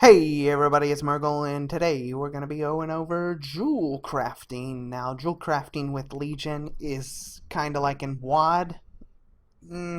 Hey everybody, it's Murgle, and today we're going to be going over jewel crafting. Now, jewel crafting with Legion is kind of like in WoD.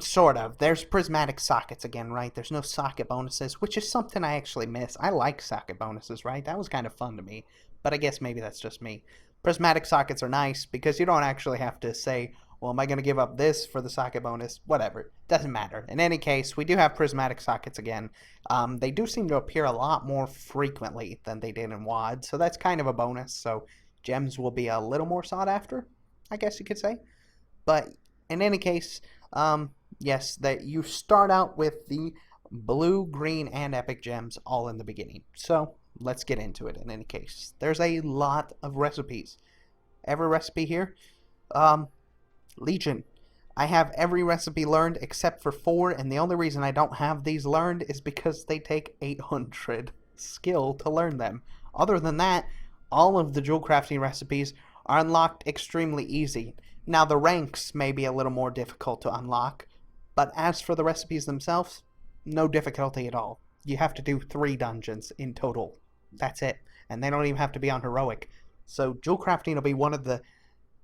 Sort of. There's prismatic sockets again, right? There's no socket bonuses, which is something I actually miss. I like socket bonuses, right? That was kind of fun to me, but I guess maybe that's just me. Prismatic sockets are nice because you don't actually have to say, well, am I going to give up this for the socket bonus? Whatever. Doesn't matter. In any case, we do have prismatic sockets again. They do seem to appear a lot more frequently than they did in WoD, so that's kind of a bonus. So gems will be a little more sought after, I guess you could say. But in any case, yes, that you start out with the blue, green, and epic gems all in the beginning. So let's get into it. In any case, there's a lot of recipes. Every recipe here, um, Legion. I have every recipe learned except for 4, and the only reason I don't have these learned is because they take 800 skill to learn them. Other than that, all of the jewel crafting recipes are unlocked extremely easy. Now, the ranks may be a little more difficult to unlock, but as for the recipes themselves, no difficulty at all. You have to do 3 dungeons in total. That's it. And they don't even have to be on heroic. So jewel crafting will be one of the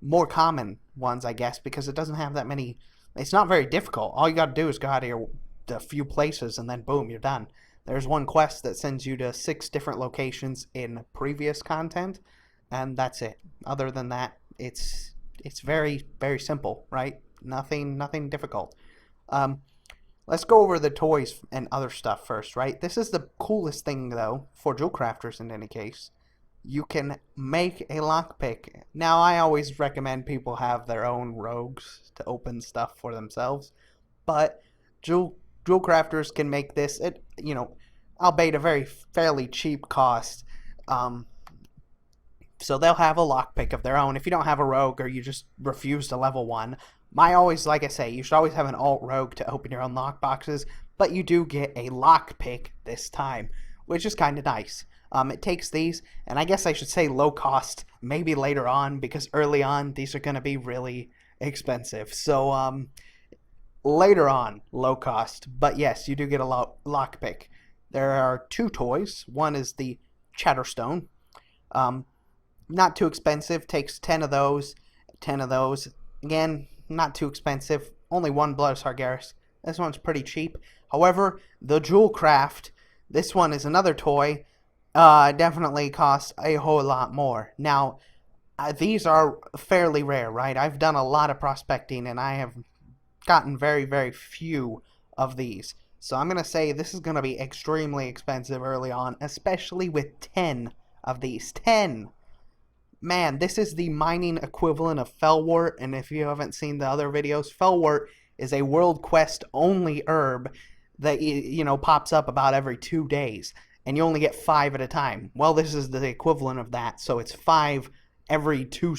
more common ones, I guess, because it doesn't have that many. It's not very difficult. All you got to do is go out here a few places, and then boom, you're done. There's one quest that sends you to 6 different locations in previous content, and that's it. Other than that, it's very very simple, right? Nothing difficult. Um, let's go over the toys and other stuff first, right? This is the coolest thing though for jewel crafters in any case. You can make a lockpick. Now, I always recommend people have their own rogues to open stuff for themselves, but jewel crafters can make this at, albeit a very fairly cheap cost. Um, so they'll have a lockpick of their own. If you don't have a rogue or you just refuse to level one, like I say, you should always have an alt rogue to open your own lockboxes, but you do get a lockpick this time, which is kind of nice. It takes these, and I guess I should say low cost, maybe later on, because early on these are going to be really expensive. So later on, low cost. But yes, you do get a lockpick. There are 2 toys. One is the Chatterstone. Um, Not too expensive. Takes 10 of those. 10 of those. Again, not too expensive. Only 1 Blood Sargeras. This one's pretty cheap. However, the Jewelcraft, this one is another toy. Definitely costs a whole lot more. Now, these are fairly rare, right? I've done a lot of prospecting, and I have gotten very, very few of these. So I'm going to say this is going to be extremely expensive early on, especially with 10 of these. 10! Man, this is the mining equivalent of Fellwort, and if you haven't seen the other videos, Fellwort is a world quest only herb that pops up about every 2 days, and you only get 5 at a time. Well, this is the equivalent of that, so it's 5 every 2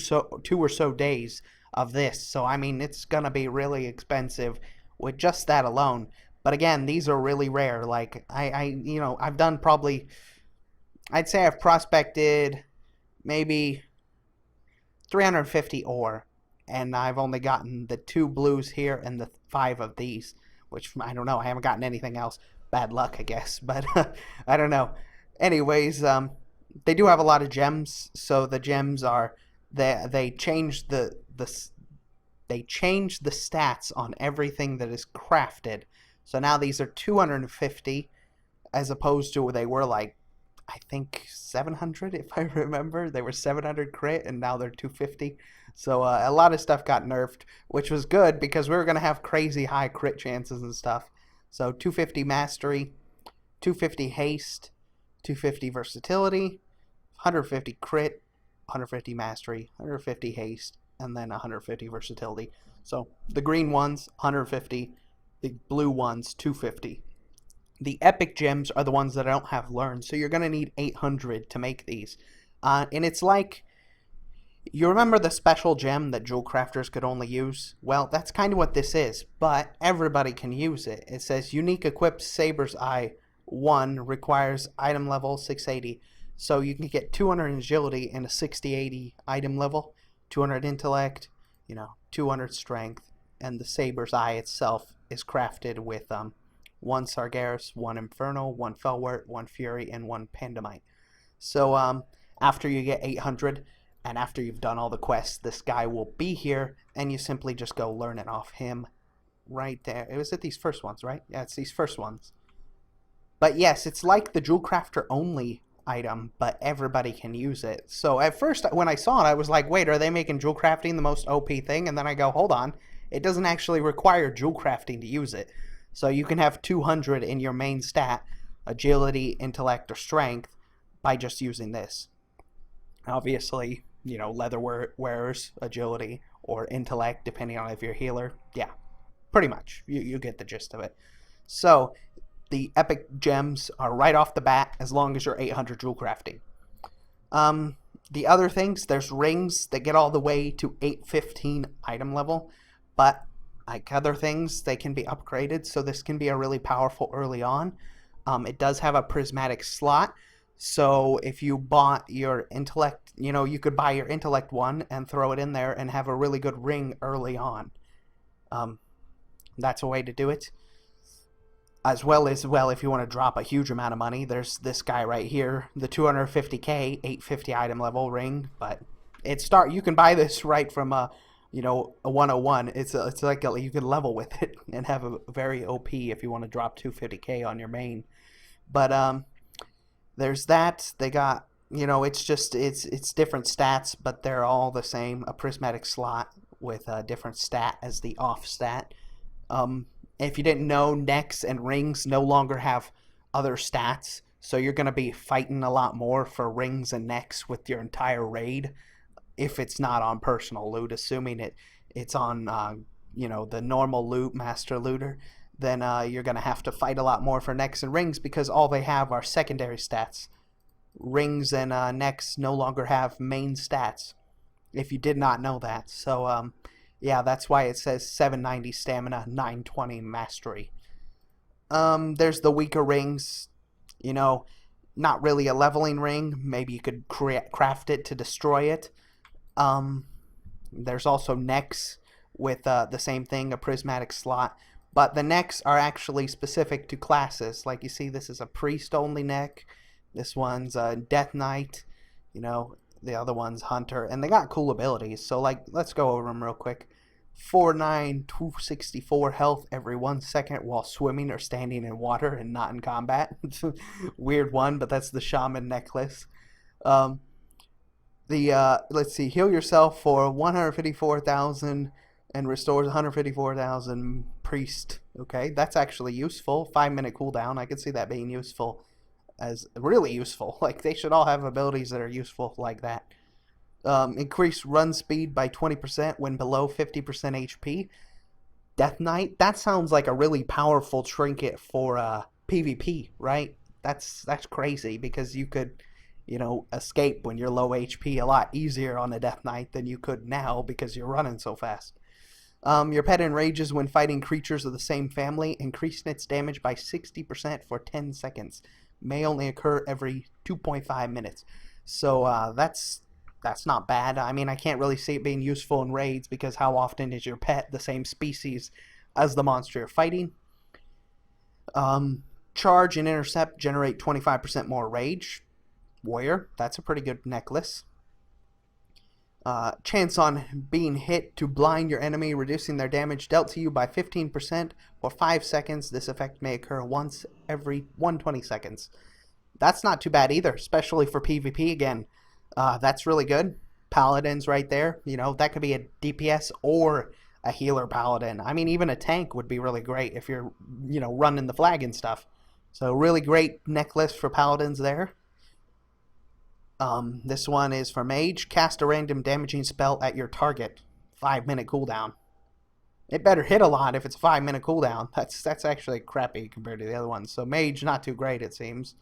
or so days of this. So I mean, it's gonna be really expensive with just that alone. But again, these are really rare. Like I've done probably, I'd say I've prospected maybe 350 ore, and I've only gotten the 2 blues here and the 5 of these, which I don't know. I haven't gotten anything else. Bad luck, I guess, but I don't know. Anyways, they do have a lot of gems, so the gems are they change they change the stats on everything that is crafted. So now these are 250 as opposed to they were like, I think 700, if I remember. They were 700 crit, and now they're 250. So a lot of stuff got nerfed, which was good because we were going to have crazy high crit chances and stuff. So 250 mastery, 250 haste, 250 versatility, 150 crit, 150 mastery, 150 haste, and then 150 versatility. So the green ones, 150. The blue ones, 250. The epic gems are the ones that I don't have learned, so you're going to need 800 to make these. And it's like, you remember the special gem that jewel crafters could only use? Well, that's kind of what this is, but everybody can use it. It says unique equipped Saber's Eye 1 requires item level 680. So you can get 200 agility and a 60-80 item level, 200 intellect, 200 strength, and the Saber's Eye itself is crafted with one Sargeras, one Infernal, one Felwart, one Fury, and one Pandemite. So after you get 800 and after you've done all the quests, this guy will be here, and you simply just go learn it off him right there. It was at these first ones, right? Yeah, it's these first ones. But yes, it's like the Jewel Crafter only item, but everybody can use it. So at first, when I saw it, I was like, wait, are they making Jewel Crafting the most OP thing? And then I go, hold on, it doesn't actually require Jewel Crafting to use it. So you can have 200 in your main stat, agility, intellect, or strength, by just using this. Obviously, you know, leather wearers, agility, or intellect, depending on if you're a healer. Yeah, pretty much. You get the gist of it. So the epic gems are right off the bat as long as you're 800 jewel crafting. The other things, there's rings that get all the way to 815 item level, but like other things, they can be upgraded, so this can be a really powerful early on. It does have a prismatic slot, so if you bought your intellect, you know, you could buy your intellect one and throw it in there and have a really good ring early on. That's a way to do it. As well, if you want to drop a huge amount of money, there's this guy right here, the 250k 850 item level ring. But you can buy this right from a 101. It's like you can level with it and have a very OP if you want to drop 250k on your main. But there's that. They got, it's different stats, but they're all the same. A prismatic slot with a different stat as the off stat. If you didn't know, necks and rings no longer have other stats, so you're going to be fighting a lot more for rings and necks with your entire raid if it's not on personal loot, assuming it's on the normal loot, master looter. Then you're going to have to fight a lot more for necks and rings because all they have are secondary stats. Rings and necks no longer have main stats, if you did not know that. So yeah, that's why it says 790 stamina, 920 mastery. There's the weaker rings, not really a leveling ring. Maybe you could craft it to destroy it. There's also necks with the same thing, a prismatic slot. But the necks are actually specific to classes. Like you see, this is a priest only neck. This one's a death knight. The other one's hunter, and they got cool abilities. So let's go over them real quick. 264 health every 1 second while swimming or standing in water and not in combat. Weird one, but that's the shaman necklace. Let's see, heal yourself for 154,000 and restores 154,000 priest. Okay, that's actually useful. 5-minute cooldown. I could see that being useful. As really useful. Like, they should all have abilities that are useful like that. Increase run speed by 20% when below 50% HP. Death Knight, that sounds like a really powerful trinket for PvP, right? That's crazy because you could, escape when you're low HP a lot easier on a Death Knight than you could now because you're running so fast. Your pet enrages when fighting creatures of the same family, increasing its damage by 60% for 10 seconds. May only occur every 2.5 minutes. So that's not bad. I mean, I can't really see it being useful in raids because how often is your pet the same species as the monster you're fighting? Charge and intercept generate 25% more rage. Warrior, that's a pretty good necklace. Chance on being hit to blind your enemy, reducing their damage dealt to you by 15% for 5 seconds. This effect may occur once every 120 seconds. That's not too bad either, especially for PvP again. That's really good. Paladins right there. That could be a DPS or a healer paladin. I mean, even a tank would be really great if you're, running the flag and stuff. So really great necklace for paladins there. This one is for mage. Cast a random damaging spell at your target. 5-minute cooldown. It better hit a lot if it's 5-minute cooldown. That's actually crappy compared to the other ones. So mage, not too great it seems.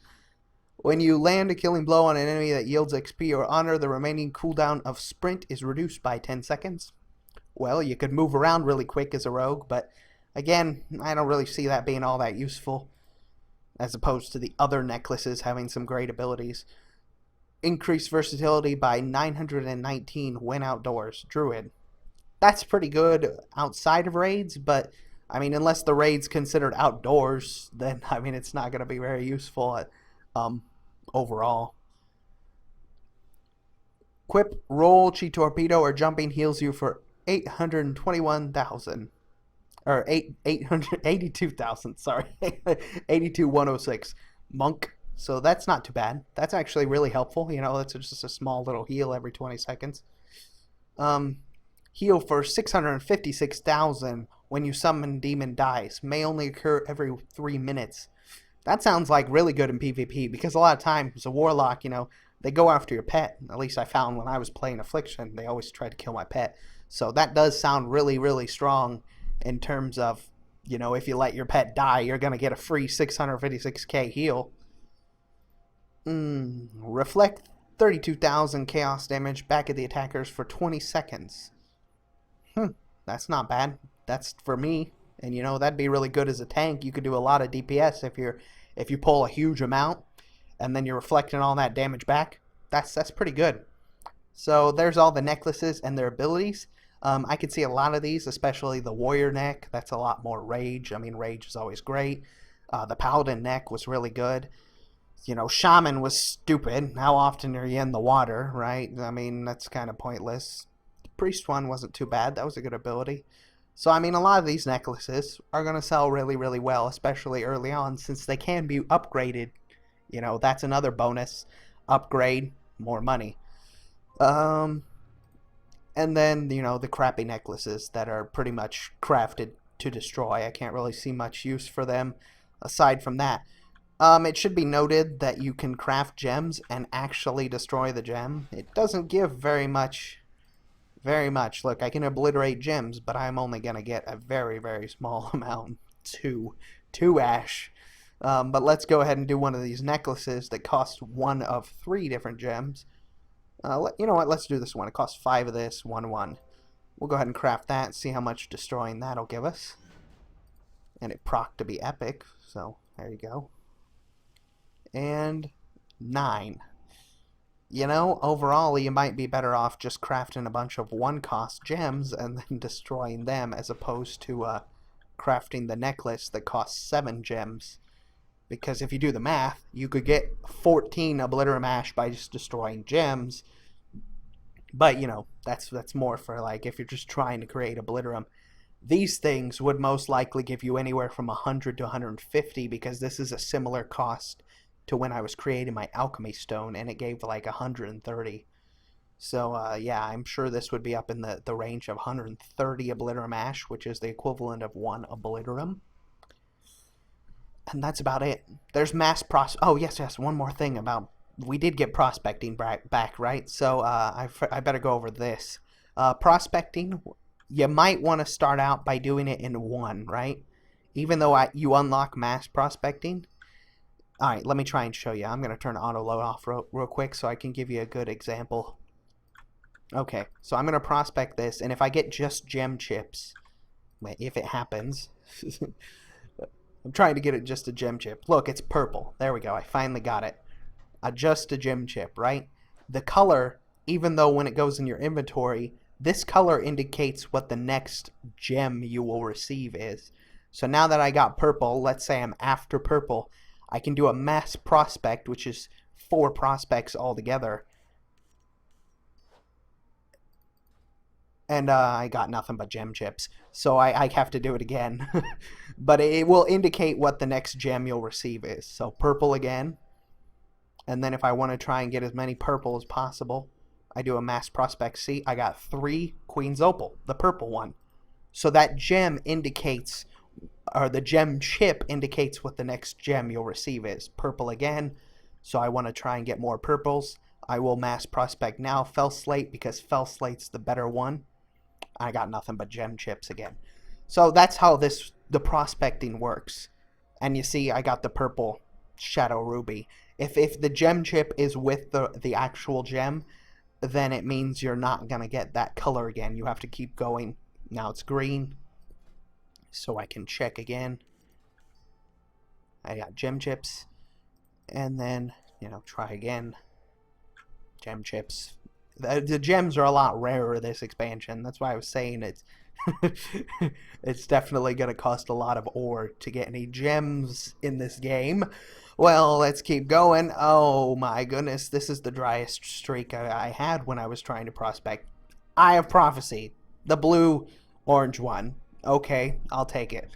When you land a killing blow on an enemy that yields XP or honor, the remaining cooldown of sprint is reduced by 10 seconds. Well, you could move around really quick as a rogue, but again, I don't really see that being all that useful as opposed to the other necklaces having some great abilities. Increase versatility by 919 when outdoors. Druid. That's pretty good outside of raids, but I mean, unless the raid's considered outdoors, then I mean it's not going to be very useful um, overall. Quip, roll, chi torpedo, or jumping heals you for 821,000. Or 882,000, sorry. 82,106. Monk. So that's not too bad. That's actually really helpful. You know, that's just a small little heal every 20 seconds. Um, Heal for 656,000 when you summon demon dice. May only occur every 3 minutes. That sounds like really good in PvP because a lot of times a warlock, you know, they go after your pet. At least I found when I was playing Affliction, they always tried to kill my pet. So that does sound really, really strong in terms of, you know, if you let your pet die, you're going to get a free 656k heal. Reflect 32,000 chaos damage back at the attackers for 20 seconds. That's not bad. That's for me. And you know, that'd be really good as a tank. You could do a lot of DPS if you pull a huge amount and then you're reflecting all that damage back. That's pretty good. So there's all the necklaces and their abilities. I can see a lot of these, especially the warrior neck. That's a lot more rage. I mean, rage is always great. The paladin neck was really good. You know, shaman was stupid. How often are you in the water, right? I mean, that's kind of pointless. The priest one wasn't too bad. That was a good ability. So, I mean, a lot of these necklaces are going to sell really, really well, especially early on, since they can be upgraded. You know, that's another bonus. Upgrade, more money. And then, you know, the crappy necklaces that are pretty much crafted to destroy. I can't really see much use for them aside from that. It should be noted that you can craft gems and actually destroy the gem. It doesn't give very much. Very much. Look, I can obliterate gems, but I'm only going to get a very, very small amount. Two ash. But let's go ahead and do one of these necklaces that cost one of 3 different gems. You know what? Let's do this one. It costs 5 of this, 1. We'll go ahead and craft that and see how much destroying that'll give us. And it proc to be epic, so there you go. And 9. You know, overall, you might be better off just crafting a bunch of 1-cost gems and then destroying them as opposed to crafting the necklace that costs 7 gems. Because if you do the math, you could get 14 Obliterum Ash by just destroying gems. But, you know, that's more for, like, if you're just trying to create Obliterum. These things would most likely give you anywhere from 100 to 150 because this is a similar cost to when I was creating my Alchemy Stone, and it gave like 130. So, yeah, I'm sure this would be up in the range of 130 Obliterum Ash, which is the equivalent of 1 Obliterum. And that's about it. There's mass Oh, yes, one more thing about... We did get prospecting back, right? So, I better go over this. Prospecting, you might want to start out by doing it in 1, right? Even though you unlock mass prospecting... Alright, let me try and show you. I'm going to turn auto load off real quick so I can give you a good example. Okay, so I'm going to prospect this, and if I get just gem chips, if it happens, I'm trying to get it just a gem chip. Look, it's purple. There we go. I finally got it. Just a gem chip, right? The color, even though when it goes in your inventory, this color indicates what the next gem you will receive is. So now that I got purple, let's say I'm after purple, I can do a mass prospect, which is 4 prospects altogether. And I got nothing but gem chips. So I have to do it again. But it will indicate what the next gem you'll receive is. So purple again. And then if I want to try and get as many purple as possible, I do a mass prospect. See, I got 3 Queen's Opal, the purple one. So that gem indicates... or the gem chip indicates what the next gem you'll receive is. Purple again, so I want to try and get more purples. I will mass prospect now Fell Slate because Fell Slate's the better one. I got nothing but gem chips again. So that's how the prospecting works. And you see I got the purple Shadow Ruby. If the gem chip is with the actual gem, then it means you're not going to get that color again. You have to keep going. Now it's green. So I can check again. I got gem chips. And then, you know, try again. Gem chips. The gems are a lot rarer this expansion. That's why I was saying it's it's definitely going to cost a lot of ore to get any gems in this game. Well, let's keep going. Oh my goodness, this is the driest streak I had when I was trying to prospect. Eye of Prophecy, the blue orange one. Okay, I'll take it.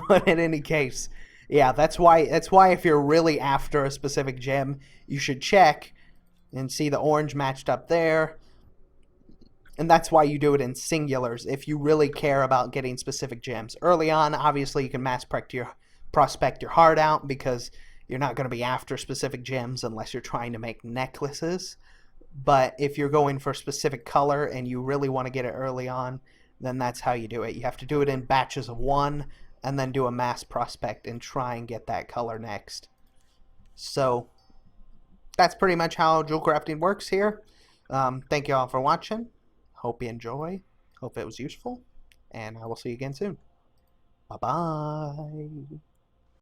But in any case, yeah, that's why if you're really after a specific gem, you should check and see the orange matched up there. And that's why you do it in singulars if you really care about getting specific gems. Early on, obviously, you can prospect your heart out because you're not going to be after specific gems unless you're trying to make necklaces. But if you're going for a specific color and you really want to get it early on, then that's how you do it. You have to do it in batches of one and then do a mass prospect and try and get that color next. So that's pretty much how jewel crafting works here. Thank you all for watching. Hope you enjoy. Hope it was useful. And I will see you again soon. Bye-bye.